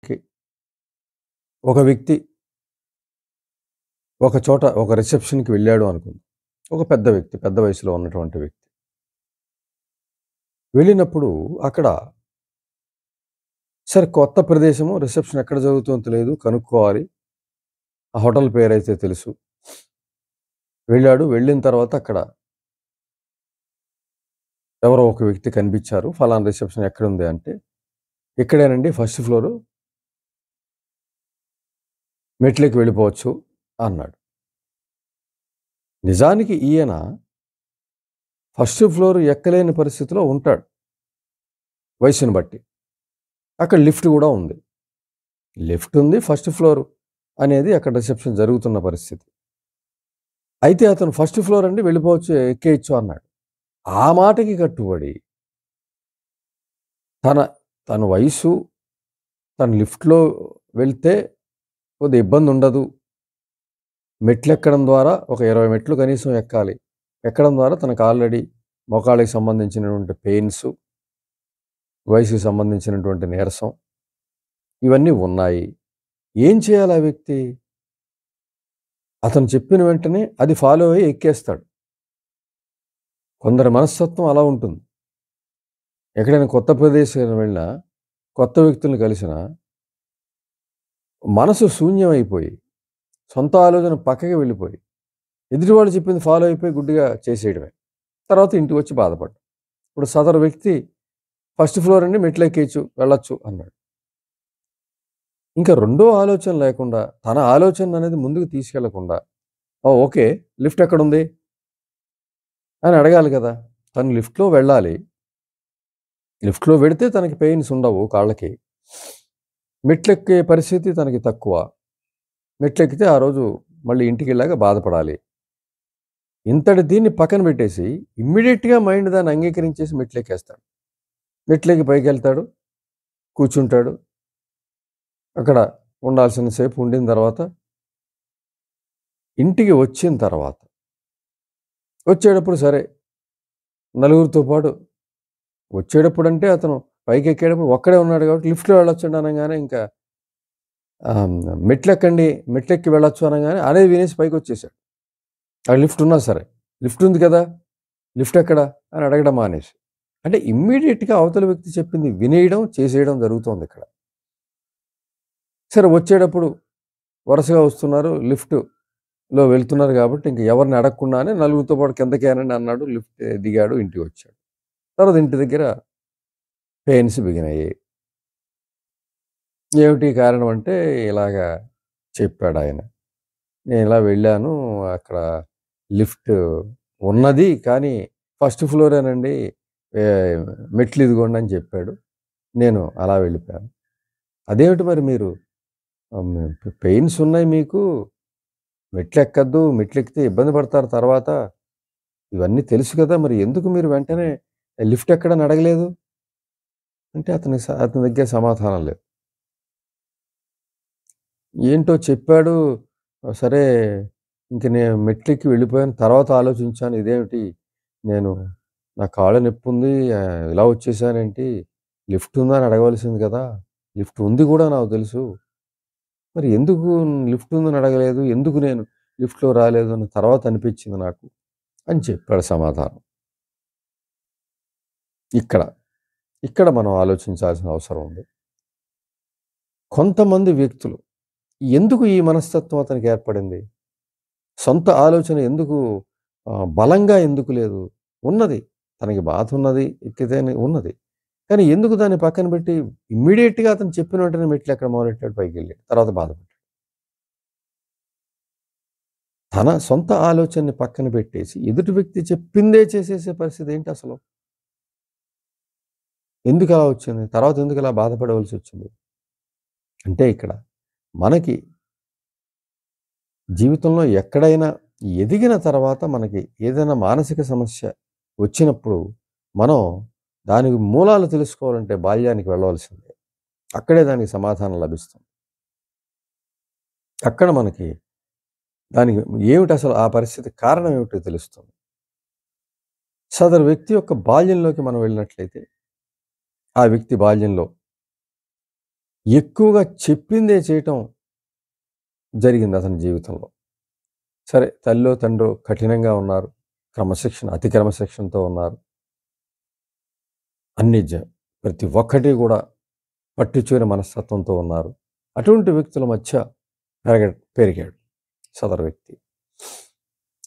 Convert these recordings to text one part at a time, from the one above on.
ఉదాహరణకి ఒక వ్యక్తి ఒక చోట ఒక రిసెప్షన్‌కి వెళ్ళాడు అనుకుందాం. ఒక పెద్ద వ్యక్తి, పెద్ద వయసులో ఉన్నటువంటి వ్యక్తి. వెళ్ళినప్పుడు అక్కడ సరే కొత్త ప్రదేశము రిసెప్షన్ ఎక్కడ జరుగుతుందో తెలీదు కనుక్కోవాలి. ఆ హోటల్ పేరైతే తెలుసు. వెళ్ళాడు. వెళ్ళిన తర్వాత అక్కడ ఎవరో ఒక వ్యక్తి కనిపించారు. ఫలానా రిసెప్షన్ ఎక్కడుంది అంటే, ఇక్కడేనండి ఫస్ట్ ఫ్లోరు మెట్లెక్కి వెళ్ళిపోవచ్చు అన్నాడు. నిజానికి ఈయన ఫస్ట్ ఫ్లోర్ ఎక్కలేని పరిస్థితిలో ఉంటాడు. వయసుని బట్టి. అక్కడ లిఫ్ట్ గూడా ఉంది. లిఫ్ట్ ఉంది. ఫస్ట్ ఫ్లోర్ అనేది అక్కడ రిసెప్షన్ జరుగుతున్న పరిస్థితి. అయితే అతను ఫస్ట్ ఫ్లోర్ అండి వెళ్ళిపోవచ్చు, ఎక్కేయొచ్చు అన్నాడు. ఆ మాటకి కట్టుబడి తన తన వయసు తను లిఫ్ట్‌లో వెళ్తే కొద్దిగా ఇబ్బందుండదు. మెట్లెక్కడం ద్వారా ఒక 20 మెట్లు కనీసం ఎక్కాలి. ఎక్కడం ద్వారా తనకు ఆల్రెడీ మోకాళ్ళకి సంబంధించినటువంటి పెయిన్స్, వయసుకి సంబంధించినటువంటి నీరసం ఇవన్నీ ఉన్నాయి. ఏం చేయాలి ఆ వ్యక్తి? అతను చెప్పిన వెంటనే అది ఫాలో అయ్యి ఎక్కేస్తాడు. కొందరి మనస్తత్వం అలా ఉంటుంది. ఎక్కడైనా కొత్త ప్రదేశానికి వెళ్ళినా, కొత్త వ్యక్తుల్ని కలిసినా మనసు శూన్యమైపోయి, సొంత ఆలోచన పక్కకి వెళ్ళిపోయి, ఎదుటివాళ్ళు చెప్పింది ఫాలో అయిపోయి గుడ్డిగా చేసేయడమే. తర్వాత ఇంటికొచ్చి బాధపడ్డం. ఇప్పుడు సదరు వ్యక్తి ఫస్ట్ ఫ్లోర్ అండి మెట్లెక్కేయొచ్చు, వెళ్ళొచ్చు అన్నాడు. ఇంకా రెండో ఆలోచన లేకుండా, తన ఆలోచన అనేది ముందుకు తీసుకెళ్లకుండా, ఓకే. లిఫ్ట్ ఎక్కడుంది? అని అడగాలి కదా! తను లిఫ్ట్‌లో వెళ్ళాలి. లిఫ్ట్‌లో వెడితే తనకి పెయిన్స్ ఉండవు కాళ్ళకి. మెట్లెక్కే పరిస్థితి తనకి తక్కువ. మెట్లెక్కితే ఆ రోజు మళ్ళీ ఇంటికెళ్ళాక బాధపడాలి. ఇంతటి దీన్ని పక్కన పెట్టేసి ఇమ్మీడియేట్‌గా మైండ్ దాన్ని అంగీకరించేసి మెట్లెక్కేస్తాడు. మెట్లెక్కి పైకెళ్తాడు, కూర్చుంటాడు. అక్కడ ఉండాల్సిన సేపు ఉండిన తర్వాత ఇంటికి వచ్చిన తర్వాత వచ్చేటప్పుడు సరే నలుగురితో పాటు వచ్చేటప్పుడంటే అతను పైకెక్కేటప్పుడు ఒక్కడే ఉన్నాడు కాబట్టి లిఫ్ట్‌లో వెళ్ళొచ్చండి అనంగానే ఇంకా మెట్లెక్కండి, మెట్లెక్కి వెళ్ళొచ్చు అనంగానే అనేది వినేసి పైకొచ్చేసాడు. ఆ లిఫ్ట్ ఉన్నా సరే. లిఫ్ట్ ఉంది కదా! లిఫ్ట్ ఎక్కడ? అని అడగడం మానేసి. అంటే ఇమ్మీడియేట్‌గా అవతల వ్యక్తి చెప్పింది వినేయడం, చేసేయడం జరుగుతోందిక్కడ. సరే వచ్చేటప్పుడు వరుసగా వస్తున్నారు. లిఫ్ట్‌లో వెళ్తున్నారు కాబట్టి ఇంక ఎవరిని అడగకుండానే నలుగురితో పాటు కిందకేనండి అన్నాడు. లిఫ్ట్ దిగాడు. ఇంటికొచ్చాడు. తర్వాత ఇంటి దగ్గర పెయిన్స్ బిగినయ్యాయి. ఏమిటి కారణం అంటే ఇలాగా చెప్పాడాయన. నేను ఇలా వెళ్ళాను. అక్కడ లిఫ్ట్ ఉన్నది. కానీ ఫస్ట్ ఫ్లోరేనండి. ఏ మెట్లు ఇదిగోండి అని చెప్పాడు. నేను అలా వెళ్ళిపోయాను. అదేమిటి మరి మీరు పెయిన్స్ ఉన్నాయి మీకు. మెట్లెక్కద్దు. మెట్లెక్కితే ఇబ్బంది పడతారు తర్వాత. ఇవన్నీ తెలుసు కదా! మరి ఎందుకు మీరు వెంటనే లిఫ్ట్ ఎక్కడని అడగలేదు? అంటే అతని దగ్గర సమాధానం లేదు. ఏంటో చెప్పాడు. సరే ఇంక నేను మెట్లెక్కి వెళ్ళిపోయాను. తర్వాత ఆలోచించాను ఇదేమిటి నేను నా కాళ్ళ నొప్పుంది. ఇలా వచ్చేసానేంటి? లిఫ్ట్ ఉందా అని అడగవలసింది కదా! లిఫ్ట్ ఉంది గూడా నాకు తెలుసు. మరి ఎందుకు లిఫ్ట్ ఉందని అడగలేదు? ఎందుకు నేను లిఫ్ట్‌లో రాలేదు అని తర్వాత అనిపించింది నాకు అని చెప్పాడు సమాధానం. ఇక్కడ, ఇక్కడ మనం ఆలోచించాల్సిన అవసరం ఉంది. కొంతమంది వ్యక్తులు ఎందుకు ఈ మనస్తత్వం అతనికి ఏర్పడింది? సొంత ఆలోచన ఎందుకు బలంగా ఎందుకు లేదు? ఉన్నది. తనకి బాధ ఉన్నది. ఎక్కితేనే ఉన్నది. కానీ ఎందుకు దాన్ని పక్కన పెట్టి ఇమ్మీడియేట్‌గా అతను చెప్పిన వెంటనే మెట్లెక్కడం మొదలెట్టాడు పైకెళ్ళి. తర్వాత బాధపడ్డాడు. తన సొంత ఆలోచనని పక్కన పెట్టేసి ఎదుటి వ్యక్తి చెప్పిందే చేసేసే పరిస్థితి ఏంటి అసలు? ఎందుకలా వచ్చింది? తర్వాత ఎందుకలా బాధపడవలసొచ్చింది? అంటే ఇక్కడ మనకి జీవితంలో ఎక్కడైనా ఎదిగిన తర్వాత మనకి ఏదైనా మానసిక సమస్య వచ్చినప్పుడు మనం దానికి మూలాలు తెలుసుకోవాలంటే బాల్యానికి వెళ్ళవలసిందే. అక్కడే దానికి సమాధానం లభిస్తుంది. అక్కడ మనకి దానికి ఏమిటసలు ఆ పరిస్థితి కారణం ఏమిటో తెలుస్తుంది. సదరు వ్యక్తి యొక్క బాల్యంలోకి మనం వెళ్ళినట్లయితే, ఆ వ్యక్తి బాల్యంలో ఎక్కువగా చెప్పిందే చేయటం జరిగింది అతని జీవితంలో. సరే తల్లో తండ్రో కఠినంగా ఉన్నారు. అతి క్రమశిక్షణతో ఉన్నారు. అన్ని ప్రతి ఒక్కటి కూడా పట్టించుకునే మనస్తత్వంతో ఉన్నారు. అటువంటి వ్యక్తుల మధ్య పెరిగాడు సదరు వ్యక్తి.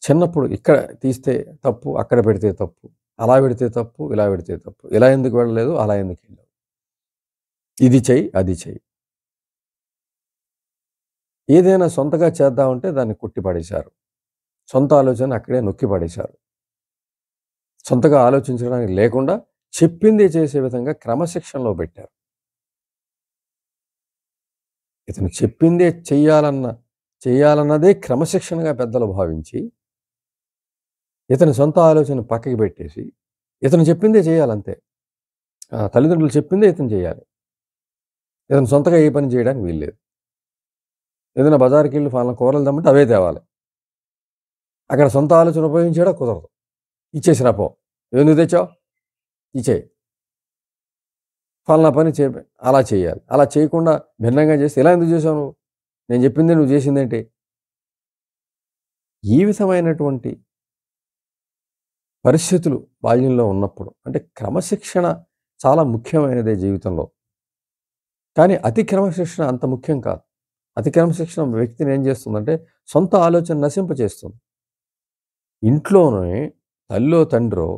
చిన్నప్పుడు ఇక్కడ తీస్తే తప్పు, అక్కడ పెడితే తప్పు, అలా పెడితే తప్పు, ఇలా పెడితే తప్పు, ఇలా ఎందుకు వెళ్ళలేదు, అలా ఎందుకు వెళ్ళావు, ఇది చెయ్యి, అది చెయ్యి. ఏదైనా సొంతగా చేద్దామంటే దాన్ని కుట్టి పడేశారు. సొంత ఆలోచన అక్కడే నొక్కి పడేశారు. సొంతగా ఆలోచించడానికి లేకుండా చెప్పిందే చేసే విధంగా క్రమశిక్షణలో పెట్టారు. ఇతను చెప్పిందే చెయ్యాలన్నదే క్రమశిక్షణగా పెద్దలు భావించి ఇతని సొంత ఆలోచన పక్కకి పెట్టేసి ఇతను చెప్పిందే చేయాలంతే. తల్లిదండ్రులు చెప్పిందే ఇతను చేయాలి. ఇతను సొంతగా ఏ పని చేయడానికి వీల్లేదు. ఏదైనా బజార్కి వెళ్ళి ఫలానా కూరలు తెమ్మంటే అవే తేవాలి. అక్కడ సొంత ఆలోచన ఉపయోగించడా కుదరదు. ఇచ్చేసిరా పో, ఎందుకు తెచ్చావు, ఇచ్చేయి, ఫలానా పని అలా చేయాలి. అలా చేయకుండా భిన్నంగా చేస్తే ఇలా ఎందుకు చేసావు నువ్వు, నేను చెప్పిందే నువ్వు చేసిందేంటి? ఈ విధమైనటువంటి పరిస్థితులు బాల్యంలో ఉన్నప్పుడు అంటే క్రమశిక్షణ చాలా ముఖ్యమైనదే జీవితంలో. కానీ అతి క్రమశిక్షణ అంత ముఖ్యం కాదు. అతి క్రమశిక్షణ వ్యక్తిని ఏం చేస్తుందంటే సొంత ఆలోచన నశింపచేస్తుంది. ఇంట్లోనే తల్లో తండ్రో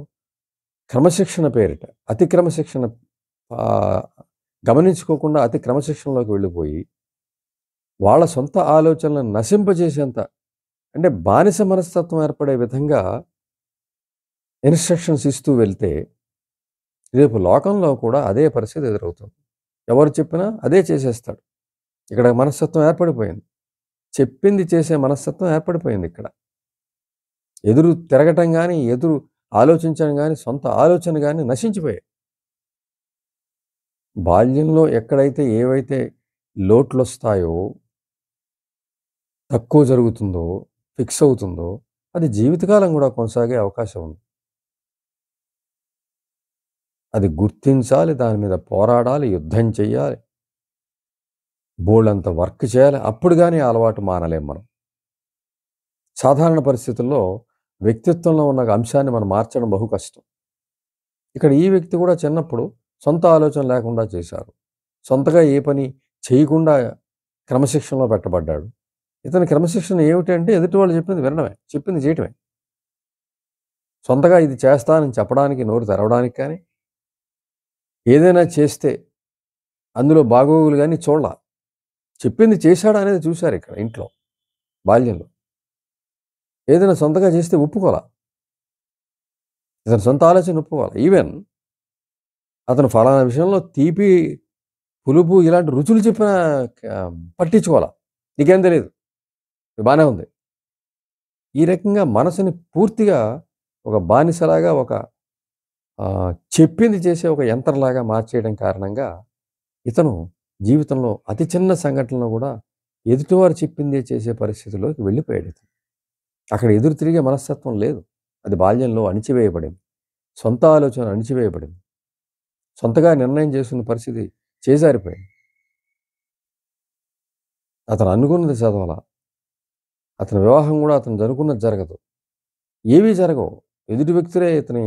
క్రమశిక్షణ పేరిట అతి క్రమశిక్షణ గమనించుకోకుండా అతి క్రమశిక్షణలోకి వెళ్ళిపోయి వాళ్ళ సొంత ఆలోచనలను నశింపజేసేంత అంటే బానిస మనస్తత్వం ఏర్పడే విధంగా ఇన్స్ట్రక్షన్స్ ఇస్తూ వెళ్తే రేపు లోకంలో కూడా అదే పరిస్థితి ఎదురవుతుంది. ఎవరు చెప్పినా అదే చేసేస్తాడు. ఇక్కడ మనస్తత్వం ఏర్పడిపోయింది. చెప్పింది చేసే మనస్తత్వం ఏర్పడిపోయింది. ఇక్కడ ఎదురు తిరగటం కానీ ఎదురు ఆలోచించడం కానీ సొంత ఆలోచన కానీ నశించిపోయాయి. బాల్యంలో ఎక్కడైతే ఏవైతే లోట్లు వస్తాయో, తక్కువ జరుగుతుందో, ఫిక్స్ అవుతుందో అది జీవితకాలం కూడా కొనసాగే అవకాశం ఉంది. అది గుర్తించాలి, దాని మీద పోరాడాలి, యుద్ధం చెయ్యాలి, బోల్డంత వర్క్ చేయాలి. అప్పుడు కానీ అలవాటు మానలేం మనం. సాధారణ పరిస్థితుల్లో వ్యక్తిత్వంలో ఉన్న అంశాన్ని మనం మార్చడం బహు కష్టం. ఇక్కడ ఈ వ్యక్తి కూడా చిన్నప్పుడు సొంత ఆలోచన లేకుండా చేశారు. సొంతగా ఏ పని చేయకుండా క్రమశిక్షణలో పెట్టబడ్డాడు. ఇతని క్రమశిక్షణ ఏమిటి అంటే ఎదుటి వాళ్ళు చెప్పింది వినడమే, చెప్పింది చేయటమే. సొంతగా ఇది చేస్తానని చెప్పడానికి, నోరు తెరవడానికి కానీ ఏదైనా చేస్తే అందులో బాగోగులు కానీ చూడాల. చెప్పింది చేశాడా అనేది చూశారు ఇక్కడ ఇంట్లో బాల్యంలో. ఏదైనా సొంతగా చేస్తే ఒప్పుకోవాలా, ఇతని సొంత ఆలోచన ఒప్పుకోవాలి. ఈవెన్ అతను ఫలానా విషయంలో తీపి, పులుపు ఇలాంటి రుచులు చెప్పినా పట్టించుకోవాలా, నీకేం తెలియదు, బాగానే ఉంది. ఈ రకంగా మనసుని పూర్తిగా ఒక బానిసలాగా, ఒక చెప్పింది చేసే ఒక యంత్రంలాగా మార్చేయడం కారణంగా ఇతను జీవితంలో అతి చిన్న సంఘటనలో కూడా ఎదుటివారు చెప్పిందే చేసే పరిస్థితిలోకి వెళ్ళిపోయాడు. అక్కడ ఎదురు తిరిగే మనస్తత్వం లేదు. అది బాల్యంలో అణిచివేయబడింది. సొంత ఆలోచన అణిచివేయబడింది. సొంతగా నిర్ణయం చేసుకున్న పరిస్థితి చేజారిపోయింది. అతను అనుకున్నది చదవాల, అతని వివాహం కూడా అతను అనుకున్నది జరగదు, ఏవీ జరగవు. ఎదుటి వ్యక్తులే ఇతని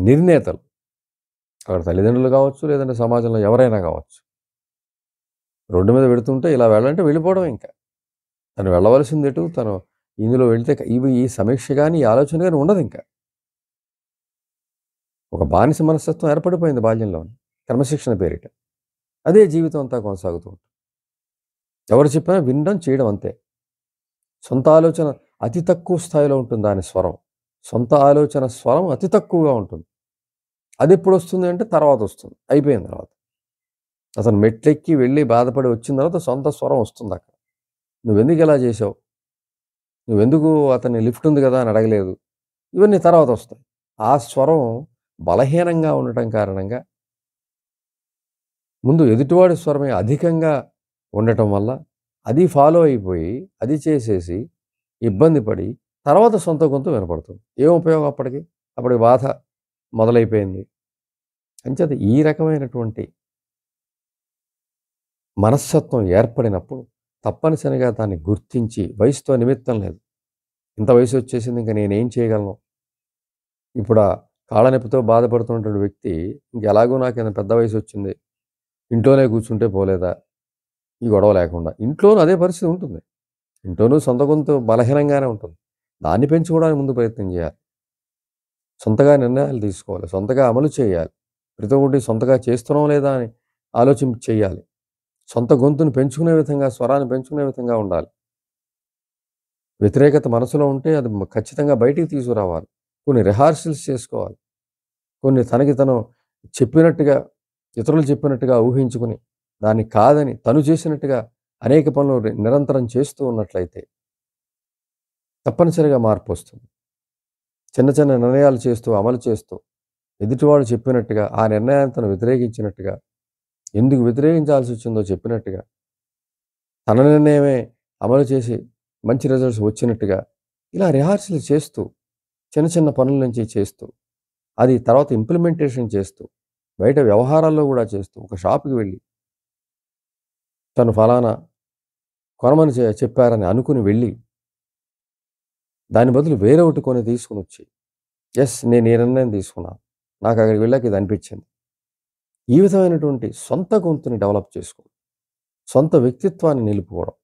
నిర్ణేతలు. అక్కడ తల్లిదండ్రులు కావచ్చు, లేదంటే సమాజంలో ఎవరైనా కావచ్చు. రోడ్డు మీద వెళుతుంటే ఇలా వెళ్ళాలంటే వెళ్ళిపోవడం. ఇంకా తను వెళ్ళవలసింది ఎటు, తను ఇందులో వెళితే ఈ సమీక్ష కానీ ఈ ఆలోచన కానీ ఉండదు. ఇంకా ఒక బానిస మనస్తత్వం ఏర్పడిపోయింది బాల్యంలో క్రమశిక్షణ పేరిట. అదే జీవితం అంతా కొనసాగుతూ ఉంటుంది. ఎవరు చెప్పినా వినడం, చేయడం అంతే. సొంత ఆలోచన అతి తక్కువ స్థాయిలో ఉంటుంది. దాని స్వరం, సొంత ఆలోచన స్వరం అతి తక్కువగా ఉంటుంది. అది ఎప్పుడు వస్తుంది అంటే తర్వాత వస్తుంది, అయిపోయిన తర్వాత. అతను మెట్లెక్కి వెళ్ళి బాధపడి వచ్చిన తర్వాత సొంత స్వరం వస్తుంది. అక్కడ నువ్వెందుకు ఇలా చేసావు, నువ్వెందుకు అతన్ని లిఫ్ట్ ఉంది కదా అని అడగలేదు, ఇవన్నీ తర్వాత వస్తాయి. ఆ స్వరం బలహీనంగా ఉండటం కారణంగా ముందు ఎదుటివాడి స్వరమే అధికంగా ఉండటం వల్ల అది ఫాలో అయిపోయి అది చేసేసి ఇబ్బంది పడి తర్వాత సొంత గొంతు వినపడుతుంది. ఏం ఉపయోగం అప్పటికి బాధ మొదలైపోయింది. అంచేత ఈ రకమైనటువంటి మనస్తత్వం ఏర్పడినప్పుడు తప్పనిసరిగా దాన్ని గుర్తించి వయసుతో నిమిత్తం లేదు. ఇంత వయసు వచ్చేసింది ఇంక నేనేం చేయగలను? ఇప్పుడు ఆ కాళ్ళ నొప్పితో బాధపడుతున్నటువంటి వ్యక్తి ఇంకెలాగో నాకింత పెద్ద వయసొచ్చింది. ఇంట్లోనే కూర్చుంటే పోలేదా? ఈ గొడవ లేకుండా. ఇంట్లోనూ అదే పరిస్థితి ఉంటుంది. ఇంట్లోనూ సొంత గొంతు బలహీనంగానే ఉంటుంది. దాన్ని పెంచుకోవడానికి ముందు ప్రయత్నం చేయాలి. సొంతగా నిర్ణయాలు తీసుకోవాలి. సొంతగా అమలు చేయాలి. ప్రతి ఒక్కటి సొంతగా చేస్తున్నాం లేదా అని ఆలోచించి చేయాలి. సొంత గొంతును పెంచుకునే విధంగా, స్వరాన్ని పెంచుకునే విధంగా ఉండాలి. వ్యతిరేకత మనసులో ఉంటే అది ఖచ్చితంగా బయటికి తీసుకురావాలి. కొన్ని రిహార్సల్స్ చేసుకోవాలి. కొన్ని తనకి తను చెప్పినట్టుగా, ఇతరులు చెప్పినట్టుగా ఊహించుకుని, దాన్ని కాదని తను చేసినట్టుగా అనేక పనులు నిరంతరం చేస్తూ ఉన్నట్లయితే తప్పనిసరిగా మార్పొస్తుంది. చిన్న చిన్న నిర్ణయాలు చేస్తూ, అమలు చేస్తూ, ఎదుటివాడు చెప్పినట్టుగా, ఆ నిర్ణయాన్ని తను వ్యతిరేకించినట్టుగా, ఎందుకు వ్యతిరేకించాల్సొచ్చిందో చెప్పినట్టుగా, తన నిర్ణయమే అమలు చేసి మంచి రిజల్ట్స్ వచ్చినట్టుగా, ఇలా రిహార్సల్ చేస్తూ, చిన్న చిన్న పనుల నుంచి చేస్తూ, అది తర్వాత ఇంప్లిమెంటేషన్ చేస్తూ, బయట వ్యవహారాల్లో గూడా చేస్తూ, ఒక షాప్‌కి వెళ్ళి, తను ఫలానా కొనమని చెప్పారని అనుకుని వెళ్ళి, దాని బదులు వేరే ఒకటి కొని తీసుకొనొచ్చి, యెస్, నేను ఈ నిర్ణయం తీసుకున్నాను. నాకు అక్కడికి వెళ్ళాక ఇది అనిపించింది. ఈ విధమైనటువంటి సొంత గొంతుని డెవలప్ చేసుకోవడం, సొంత వ్యక్తిత్వాన్ని నిలుపుకోవడం,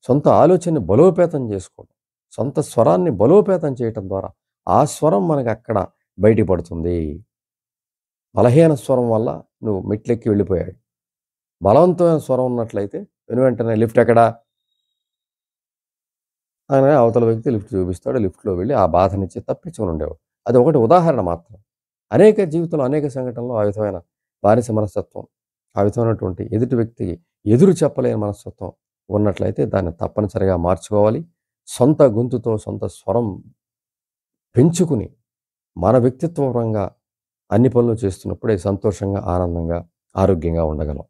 సొంత ఆలోచనని బలోపేతం చేసుకోవడం, సొంత స్వరాన్ని బలోపేతం చేయటం ద్వారా ఆ స్వరం మనకక్కడ బయటపడుతుంది. బలహీన స్వరం వల్ల నువ్వు మెట్లెక్కి వెళ్ళిపోయాడు. బలవంతమైన స్వరం ఉన్నట్లయితే వెనువెంటనే లిఫ్ట్ ఎక్కడా? అనగానే అవతల వ్యక్తి లిఫ్ట్ చూపిస్తాడు. లిఫ్ట్‌లో వెళ్ళి ఆ బాధ నుంచి తప్పించుకొని ఉండేవాడు. అది ఒకటి ఉదాహరణ మాత్రం. అనేక జీవితంలో అనేక సంఘటనల్లో ఆ విధమైన బానిస మనస్తత్వం, ఆ విధమైనటువంటి ఎదుటి వ్యక్తికి ఎదురు చెప్పలేని మనస్తత్వం ఉన్నట్లయితే దాన్ని తప్పనిసరిగా మార్చుకోవాలి. సొంత గొంతుతో సొంత స్వరం పెంచుకుని మన వ్యక్తిత్వపరంగా అన్ని పనులు చేస్తున్నప్పుడే సంతోషంగా, ఆనందంగా, ఆరోగ్యంగా ఉండగలం.